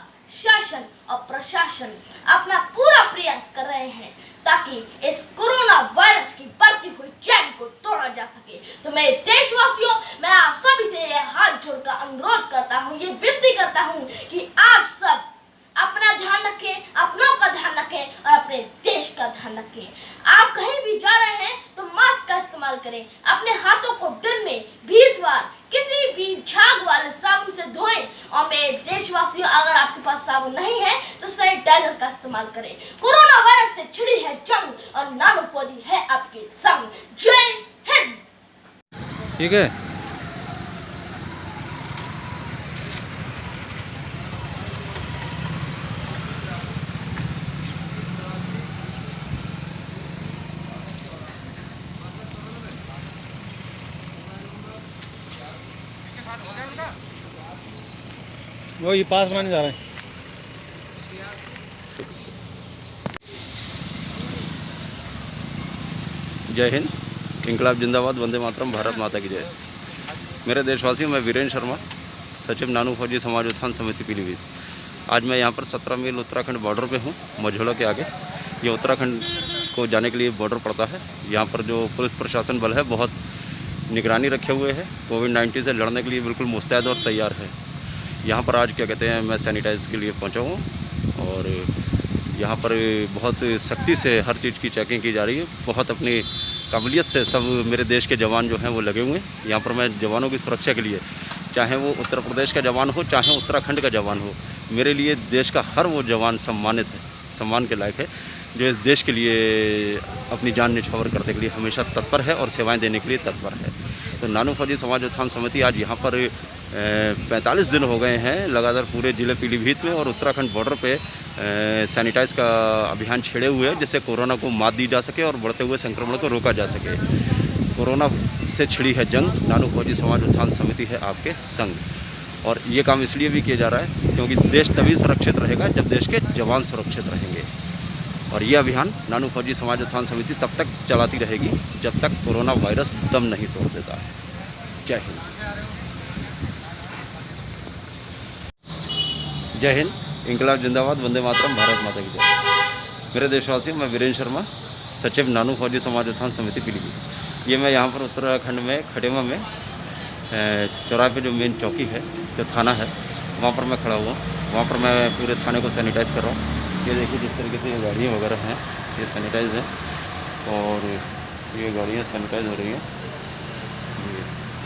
प्रशासन अपना पूरा प्रयास कर रहे हैं ताकि इस कोरोना वायरस की बढ़ती हुई चैन को तोड़ा जा सके। तो मैं देशवासियों, मैं आप सभी से हाथ जोड़कर अनुरोध करता हूँ, ये विनती करता हूँ कि आप सब अपना ध्यान रखें, अपनों का ध्यान रखें और अपने देश का ध्यान रखें। आप कहीं भी जा रहे हैं तो मास्क का इस्तेमाल करें। अपने हाथों को दिन में 20 बार किसी भी झाग वाले साबुन से धोएं। और मेरे देशवासियों, अगर आपके पास साबुन नहीं है तो सैनिटाइजर का इस्तेमाल करें। कोरोना वायरस से छिड़ी है जंग और नानो फौजी है आपके संग। जय हिंद। ठीक है। वो ये पास माने जा रहे हैं। जय हिंद, इंकलाब जिंदाबाद, वंदे मातरम, भारत माता की जय। मेरे देशवासियों, मैं वीरेंद्र शर्मा, सचिव नानू फौजी समाज उत्थान समिति पीलीभीत। आज मैं यहाँ पर 17 मील उत्तराखंड बॉर्डर पे हूँ, मझोला के आगे। ये उत्तराखंड को जाने के लिए बॉर्डर पड़ता है। यहाँ पर जो पुलिस प्रशासन बल है बहुत निगरानी रखे हुए है। कोविड-19 से लड़ने के लिए बिल्कुल मुस्तैद और तैयार है। यहाँ पर आज क्या कहते हैं, मैं सैनिटाइज के लिए पहुँचा हूँ और यहाँ पर बहुत सख्ती से हर चीज़ की चेकिंग की जा रही है। बहुत अपनी काबिलियत से सब मेरे देश के जवान जो हैं वो लगे हुए हैं। यहाँ पर मैं जवानों की सुरक्षा के लिए, चाहे वो उत्तर प्रदेश का जवान हो, चाहे उत्तराखंड का जवान हो, मेरे लिए देश का हर वो जवान सम्मानित है, सम्मान के लायक है, जो इस देश के लिए अपनी जान निछावर करने के लिए हमेशा तत्पर है और सेवाएं देने के लिए तत्पर है। तो नानू फौजी समाज उत्थान समिति आज यहाँ पर 45 दिन हो गए हैं लगातार पूरे जिले पीलीभीत में और उत्तराखंड बॉर्डर पे सैनिटाइज का अभियान छेड़े हुए हैं, जिससे कोरोना को मात दी जा सके और बढ़ते हुए संक्रमण को रोका जा सके। कोरोना से छिड़ी है जंग, नानू फौजी समाज उत्थान समिति है आपके संग। और ये काम इसलिए भी किया जा रहा है क्योंकि देश तभी सुरक्षित रहेगा जब देश के जवान सुरक्षित रहेंगे। और ये अभियान नानू फौजी समाज उत्थान समिति तब तक चलाती रहेगी जब तक कोरोना वायरस दम नहीं तोड़ देता है। जय हिंद। जय हिंद, इंकलाब जिंदाबाद, वंदे मातरम, भारत माता की जय। मेरे देशवासियों, मैं वीरेंद्र शर्मा, सचिव नानू फौजी समाज उत्थान समिति पीलीभीत। ये मैं यहाँ पर उत्तराखंड में खडेमा में चौराहे पे जो मेन चौकी है, जो थाना है, वहाँ पर मैं खड़ा हुआ। वहाँ पर मैं पूरे थाने को सैनिटाइज़ कर रहा हूँ। ये देखिए जिस तरीके से ये गाड़ियाँ वगैरह हैं, ये सैनिटाइज है और ये गाड़ियाँ सैनिटाइज हो रही हैं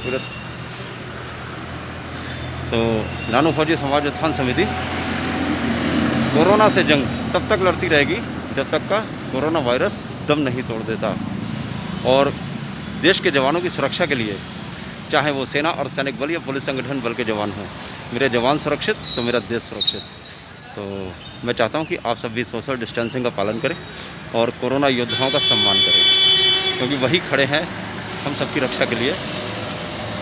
पूरे। तो नानू फौजी समाज उत्थान समिति कोरोना से जंग तब तक लड़ती रहेगी जब तक का कोरोना वायरस दम नहीं तोड़ देता। और देश के जवानों की सुरक्षा के लिए, चाहे वो सेना और सैनिक बल या पुलिस संगठन बल के जवान हों, मेरे जवान सुरक्षित तो मेरा देश सुरक्षित। तो मैं चाहता हूं कि आप सब भी सोशल डिस्टेंसिंग का पालन करें और कोरोना योद्धाओं का सम्मान करें, क्योंकि वही खड़े हैं हम सबकी रक्षा के लिए,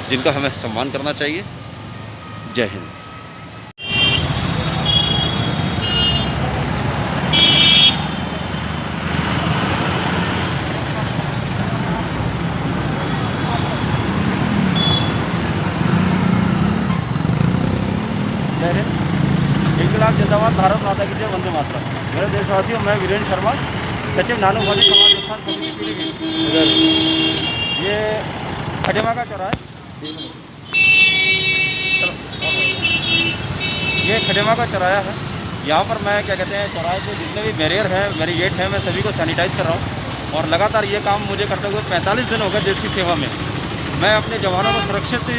जिनका हमें सम्मान करना चाहिए। जय हिंद। जय हिंद, इंकलाब जिंदाबाद, भारत माता की जय, वंदे मातरम। मेरे देशवासियों, मैं वीरेंद्र शर्मा, सचिव नानू फौजी समाज उत्थान समिति पीलीभीत। ये खडेमा का चौराहा है, ये खडेमा का चौराहा है। यहाँ पर मैं क्या कहते हैं, चौराहे पे जितने भी बैरियर हैं, बैरिकेड हैं, मैं सभी को सैनिटाइज़ कर रहा हूँ। और लगातार ये काम मुझे करते हुए 45 दिन हो गए देश की सेवा में। मैं अपने जवानों को सुरक्षित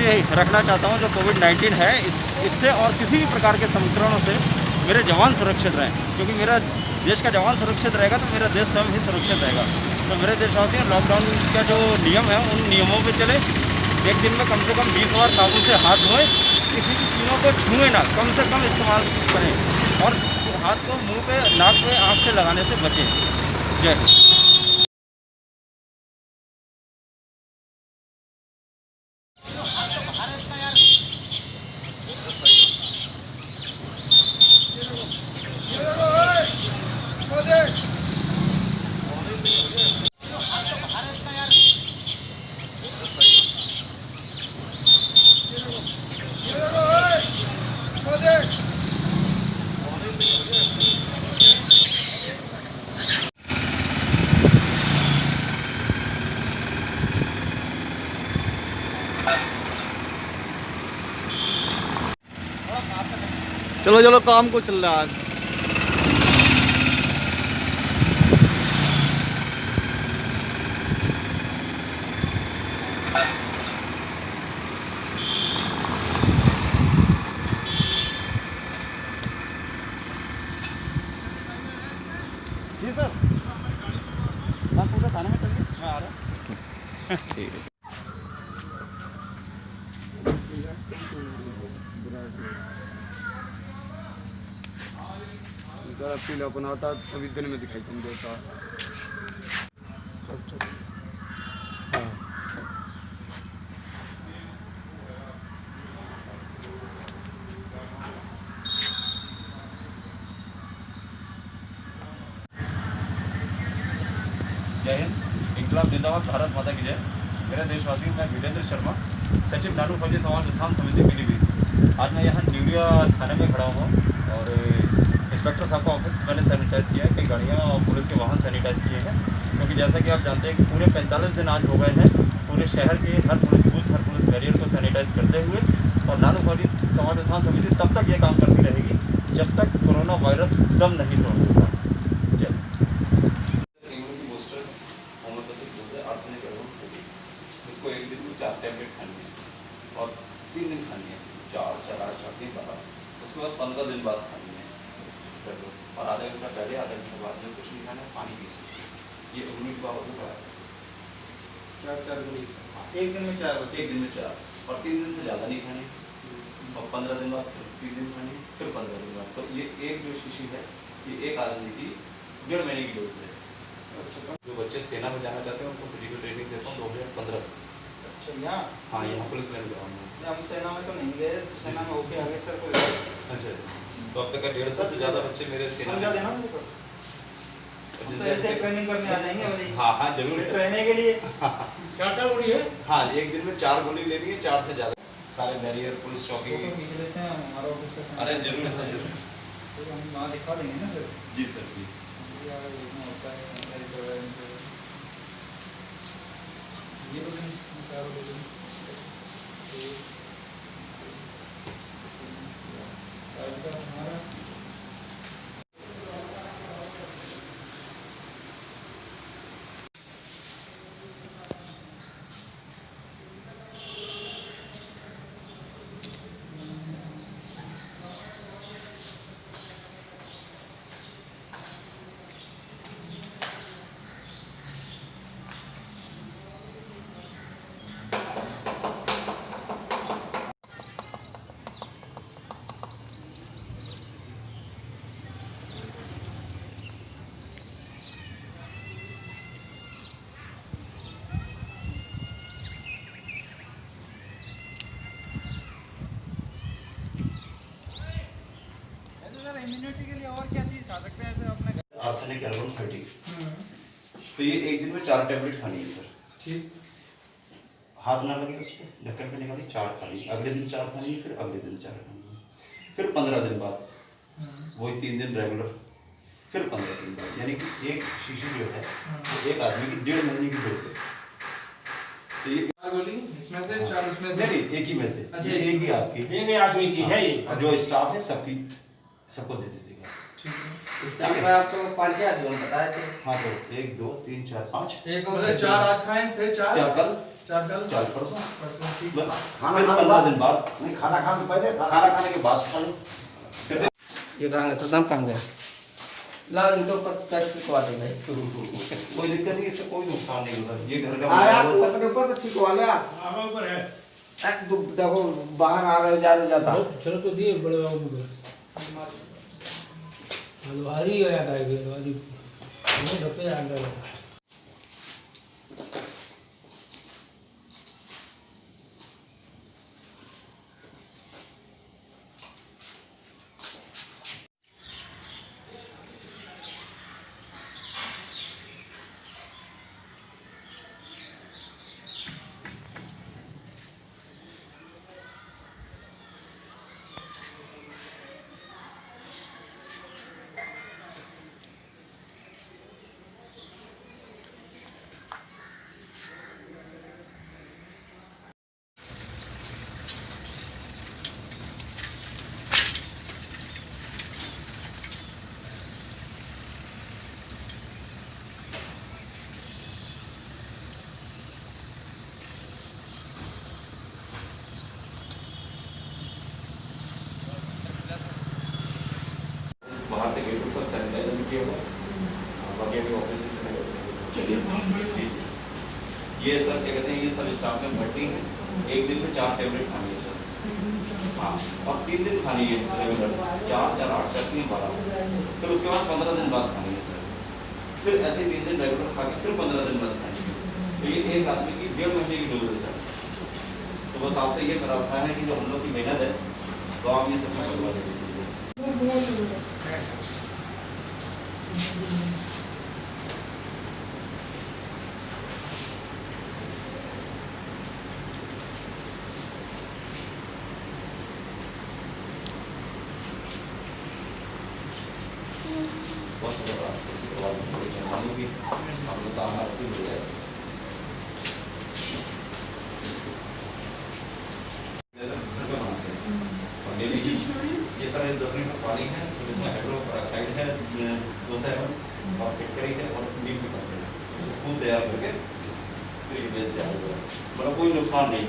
रखना चाहता हूँ। जो कोविड-19 है, इससे और किसी भी प्रकार के संक्रमणों से मेरे जवान सुरक्षित रहें, क्योंकि मेरा देश का जवान सुरक्षित रहेगा तो मेरा देश स्वयं ही सुरक्षित रहेगा। तो मेरे देशवासियों, लॉकडाउन का जो नियम है उन नियमों पे चले। एक दिन में कम से कम 20 बार साबुन से हाथ धोएं, किसी भी चीज़ों को छुएं ना, कम से कम इस्तेमाल करें और हाथ को मुँह पे, नाक पे, आँख से लगाने से बचें। जय हिंद। चलो चलो काम को चल रहा है। जी सर, बस पूरा थाने में चलिए, मैं आ रहा हूँ। ठीक है। पीला बनाता सभी दिन में दिखाई तुम देता। जय हिंद, इंकलाब जिंदाबाद, भारत माता की जय। मेरे देशवासियों, मैं वीरेंद्र शर्मा, सचिव नानू फौजी समाज उत्थान समिति पीलीभीत। आज मैं यहाँ न्यूरिया थाने में खड़ा हूँ और इंस्पेक्टर साहब का ऑफिस मैंने सैनिटाइज़ किया है। कई गाड़ियाँ और पुलिस के वाहन सैनिटाइज़ किए हैं, क्योंकि जैसा कि आप जानते हैं कि पूरे 45 दिन आज हो गए हैं पूरे शहर के हर पुलिस बूथ, हर पुलिस बैरियर को सैनिटाइज़ करते हुए। और नानू फौजी समाज उत्थान समिति तब तक ये काम करती रहेगी जब तक कोरोना वायरस दम नहीं तोड़ देता। जय। इसको एक दिन में 4 टैबलेट खानी है और 3 दिन खानी है, 4, 4, 8, 4, 3, 12। उसके बाद 15 दिन बाद खानी है और आधा घंटा पहले, आधा घंटा बाद में कुछ नहीं खाना है, पानी पी सकते हैं। ये इम्यूनिटी पावर को बढ़ाता है। 4 गोली एक दिन में 4, एक दिन में 4 और 3 दिन से ज़्यादा नहीं खानी और 15 दिन बाद फिर 3 दिन खानी, फिर 15 दिन बाद। तो ये एक जो शीशी है ये एक आदमी की 1.5 महीने की डोज है। जो बच्चे सेना में जाना चाहते हैं उनको फिजिकल ट्रेनिंग देता हूँ 2015 से। अच्छा, यहाँ? हाँ, यहाँ पुलिस लाइन ग्राउंड में। हम सेना में तो नहीं गए, सेना में होके आगे सर को। अच्छा, तो अब तक का 150 से ज़्यादा बच्चे मेरे सेना में देना मुझे तो ऐसे ट्रेनिंग करने आ जाएंगे भाई। हाँ हाँ जरूर रहने के लिए। 4 गोली है। हाँ, एक दिन में 4 गोली लेनी है, 4 से ज़्यादा। सारे बैरियर, पुलिस चौकी। खींच लेते हैं हमारा ऑफिस का। अरे जरूर सर, जरूर। तो हम वहाँ दिखा देंगे ना सर। जी सर, जी। होता है ये हमारा इम्यूनिटी के लिए और क्या चीज़ खा सकते हैं ऐसे अपने? Arsenic album 30। तो ये एक दिन में 4 टैबलेट खानी है सर। ठीक। हाथ ना लगे उस पर, ढक्कन पे निकाली, 4 खानी, अगले दिन 4 खानी है, फिर अगले दिन 4 खानी है, फिर 15 दिन बाद वही 3 दिन रेगुलर, फिर 15 दिन बाद। यानी कि एक शीशी जो है वो एक आदमी की 1.5 महीने की डोज है। तो ये 4 गोली इसमें से 4 उसमें से नहीं, एक ही में से। अच्छा, ये एक ही आपकी, एक ही आदमी की है ये। और जो स्टाफ है सबको दे दीजिएगा। ठीक है। स्टाफ में आपको 5 आदमी हम बताए थे। हाँ, तो 1, 2, 3, 4, 5। एक और 4 आज खाएं, फिर 4 4 कल, 4 परसों, ठीक। बस। खाना फिर खाने 15 दिन बाद, नहीं, खाना खाने से पहले खाना खाने के बाद खा लो। फिर ये कहाँ गए? सदाम कहाँ गए? ला इनको पत्थर पिटवा दे भाई। कोई दिक्कत नहीं, इससे कोई नुकसान नहीं होगा। ये घर का आया माहौल तो है, अपने ऊपर तो पिटवा लिया। आगे ऊपर है। देखो बाहर आ रहे हो, जा रहे हो, जाता। चलो तो दिए बड़े बाबू को। हलवारी हो जाता है कि हलवारी नहीं ढपे अंदर है। किया हुआ बाकी अभी ऑफिस से ये सर क्या कहते हैं, ये सब स्टाफ में भर्ती है। एक दिन में 4 टैबलेट खानी है सर, हाँ, और 3 दिन खानी है रेगुलर, 4, 4, 8, 4, 3, 12। फिर उसके बाद 15 दिन बाद खानी है सर, फिर ऐसे 3 दिन रेगुलर खा के फिर 15 दिन बाद खानी है। तो ये एक आदमी की 1.5 महीने की डोज है सर। तो बस आपसे ये प्रार्थना है कि जो हम लोग की मेहनत है तो आप ये सब करवा दीजिए। बहुत उसी के बाद थोड़ी मेहरबानी भी हम लोग काम ऐसे ही हो जाए। और डेली की ये सारे 10 लीटर पानी है, तो इसमें हाइड्रोक्लोराइड है 200 ml और फिटकरी है और नीम भी करते हैं, उसको खूब तैयार करके फिर ये बेचते हैं। मतलब कोई नुकसान नहीं।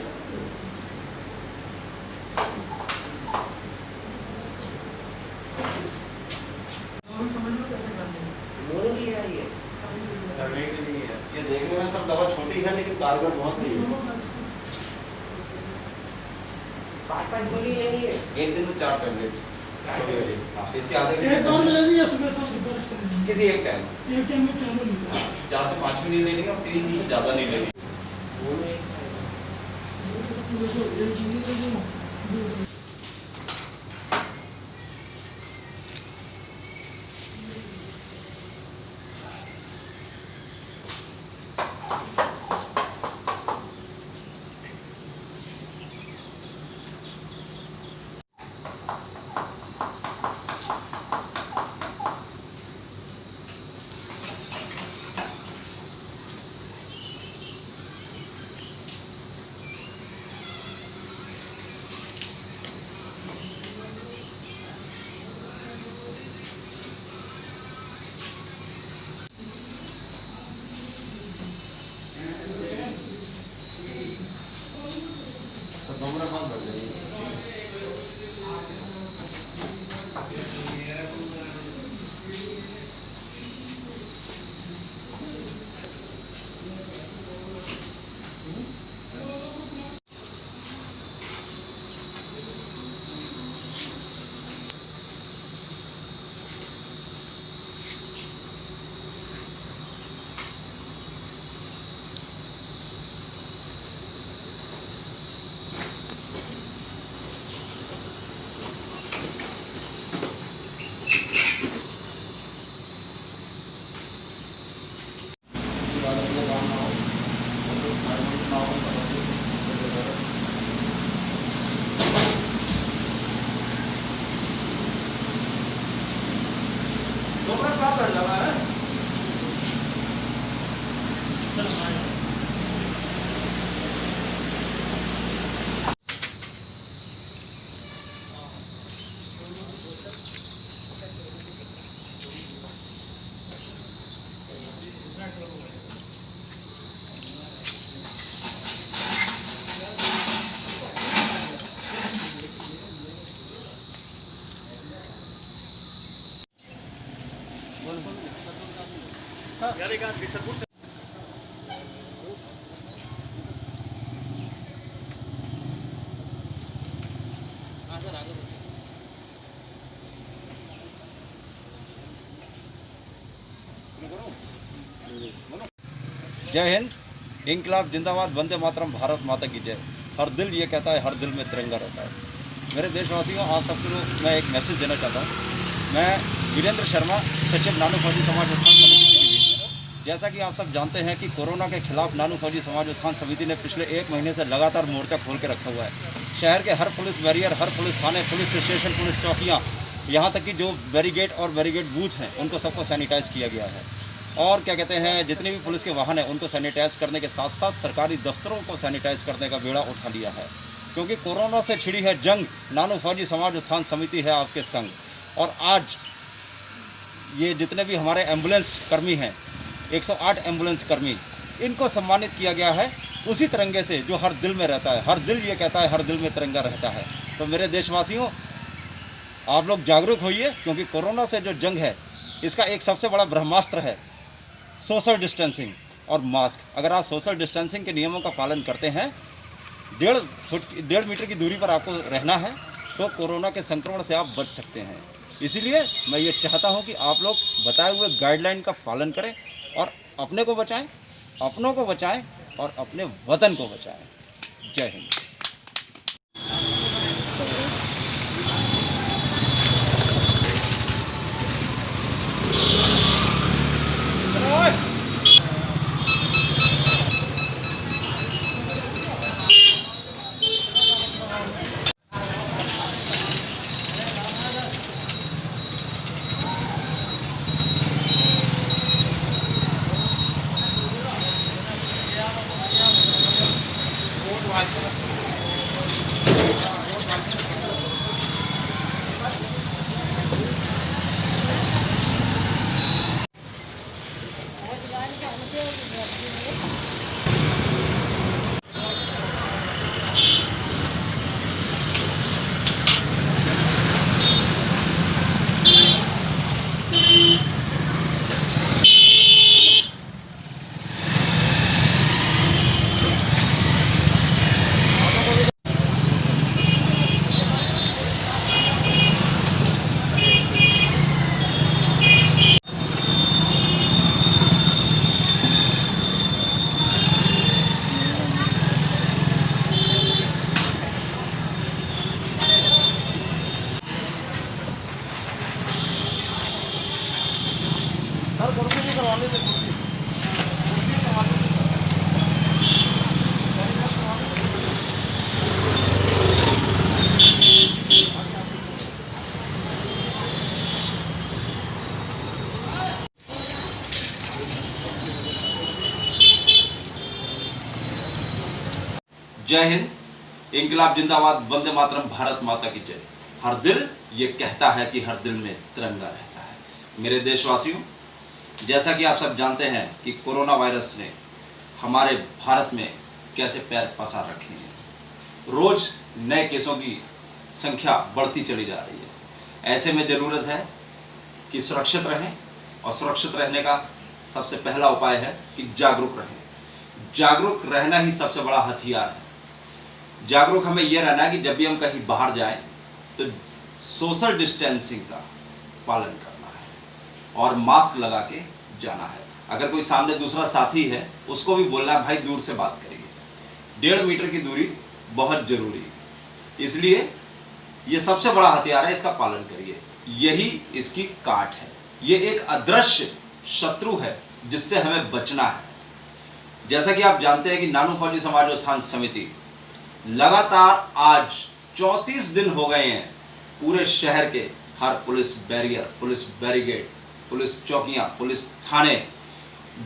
ये देखने में सब दवा छोटी है लेकिन कारगर बहुत नहीं है। 5 गोली लेनी है, एक दिन में 4 टैबलेट, इसके आधे किसी एक टाइम 4 से 5 भी नहीं लेनी और 3 दिन से ज़्यादा नहीं लेनी। जय हिंद, इंकलाब जिंदाबाद, वंदे मातरम, भारत माता की जय। हर दिल ये कहता है, हर दिल में तिरंगा रहता है। मेरे देशवासियों, आप सबको मैं एक मैसेज देना चाहता हूँ। मैं वीरेंद्र शर्मा, सचिव नानू फौजी समाज उत्थान समिति पीलीभीत। जैसा कि आप सब जानते हैं कि कोरोना के खिलाफ नानू फौजी समाज उत्थान समिति ने पिछले 1 महीने से लगातार मोर्चा खोल के रखा हुआ है। शहर के हर पुलिस बैरियर, हर पुलिस थाने, पुलिस स्टेशन, पुलिस चौकियाँ, यहाँ तक कि जो बैरिगेट और बैरिगेट बूथ हैं उनको सबको सैनिटाइज़ किया गया है। और क्या कहते हैं, जितने भी पुलिस के वाहन हैं उनको सैनिटाइज करने के साथ साथ सरकारी दफ्तरों को सैनिटाइज करने का बेड़ा उठा लिया है। क्योंकि कोरोना से छिड़ी है जंग, नानू फौजी समाज उत्थान समिति है आपके संग। और आज ये जितने भी हमारे एम्बुलेंस कर्मी हैं, 108 एम्बुलेंस कर्मी, इनको सम्मानित किया गया है उसी तिरंगे से जो हर दिल में रहता है। हर दिल ये कहता है, हर दिल में तिरंगा रहता है। तो मेरे देशवासियों, आप लोग जागरूक होइए, क्योंकि कोरोना से जो जंग है इसका एक सबसे बड़ा ब्रह्मास्त्र है सोशल डिस्टेंसिंग और मास्क। अगर आप सोशल डिस्टेंसिंग के नियमों का पालन करते हैं, 1.5 मीटर की दूरी पर आपको रहना है, तो कोरोना के संक्रमण से आप बच सकते हैं। इसीलिए मैं ये चाहता हूँ कि आप लोग बताए हुए गाइडलाइन का पालन करें और अपने को बचाएं, अपनों को बचाएं और अपने वतन को बचाएं। जय हिंद। जय हिंद, इंकलाब जिंदाबाद, वंदे मातरम, भारत माता की जय। हर दिल ये कहता है कि हर दिल में तिरंगा रहता है। मेरे देशवासियों, जैसा कि आप सब जानते हैं कि कोरोना वायरस ने हमारे भारत में कैसे पैर पसार रखे हैं। रोज नए केसों की संख्या बढ़ती चली जा रही है। ऐसे में ज़रूरत है कि सुरक्षित रहें, और सुरक्षित रहने का सबसे पहला उपाय है कि जागरूक रहें। जागरूक रहना ही सबसे बड़ा हथियार है। जागरूक हमें यह रहना है कि जब भी हम कहीं बाहर जाएं तो सोशल डिस्टेंसिंग का पालन करना है और मास्क लगा के जाना है। अगर कोई सामने दूसरा साथी है, उसको भी बोलना है भाई दूर से बात करिए। 1.5 मीटर की दूरी बहुत जरूरी है, इसलिए ये सबसे बड़ा हथियार है, इसका पालन करिए। यही इसकी काट है। ये एक अदृश्य शत्रु है जिससे हमें बचना है। जैसा कि आप जानते हैं कि नानू फौजी समाज उत्थान समिति लगातार आज 34 दिन हो गए हैं पूरे शहर के हर police barrier, police barricade, police चौकियां, पुलिस थाने,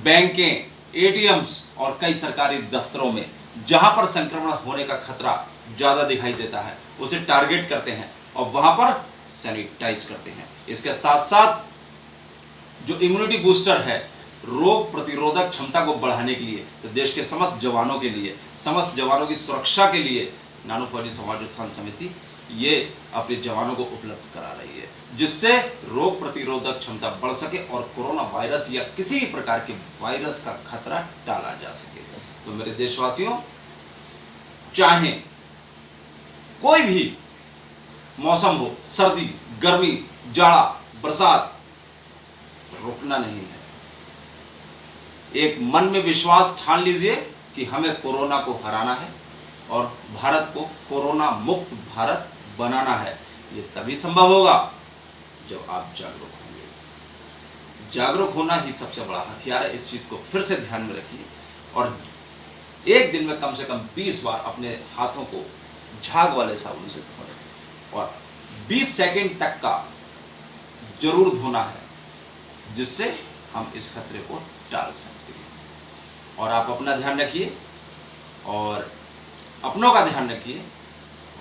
बैंकें, एटीएम्स और कई सरकारी दफ्तरों में जहां पर संक्रमण होने का खतरा ज्यादा दिखाई देता है उसे टारगेट करते हैं और वहां पर सैनिटाइज करते हैं। इसके साथ साथ जो इम्यूनिटी बूस्टर है, रोग प्रतिरोधक क्षमता को बढ़ाने के लिए, तो देश के समस्त जवानों के लिए, समस्त जवानों की सुरक्षा के लिए नानू फौजी समाज उत्थान समिति ये अपने जवानों को उपलब्ध करा रही है, जिससे रोग प्रतिरोधक क्षमता बढ़ सके और कोरोना वायरस या किसी भी प्रकार के वायरस का खतरा टाला जा सके। तो मेरे देशवासियों, चाहे कोई भी मौसम हो, सर्दी, गर्मी, जाड़ा, बरसात, रुकना नहीं है। एक मन में विश्वास ठान लीजिए कि हमें कोरोना को हराना है और भारत को कोरोना मुक्त भारत बनाना है। ये तभी संभव होगा जब आप जागरूक होंगे। जागरूक होना ही सबसे बड़ा हथियार है। इस चीज को फिर से ध्यान में रखिए और एक दिन में कम से कम 20 बार अपने हाथों को झाग वाले साबुन से धोएं और 20 सेकंड तक का जरूर धोना है, जिससे हम इस खतरे को टाल सकते हैं। और आप अपना ध्यान रखिए और अपनों का ध्यान रखिए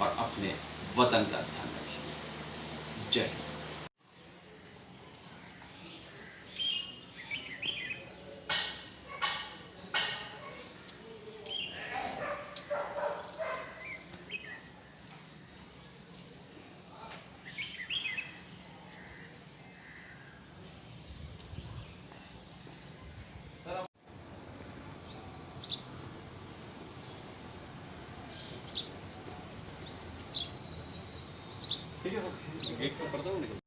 और अपने वतन का ध्यान रखिए। जय हिंद। ठीक है सर, गेट पर करता हूँ निकल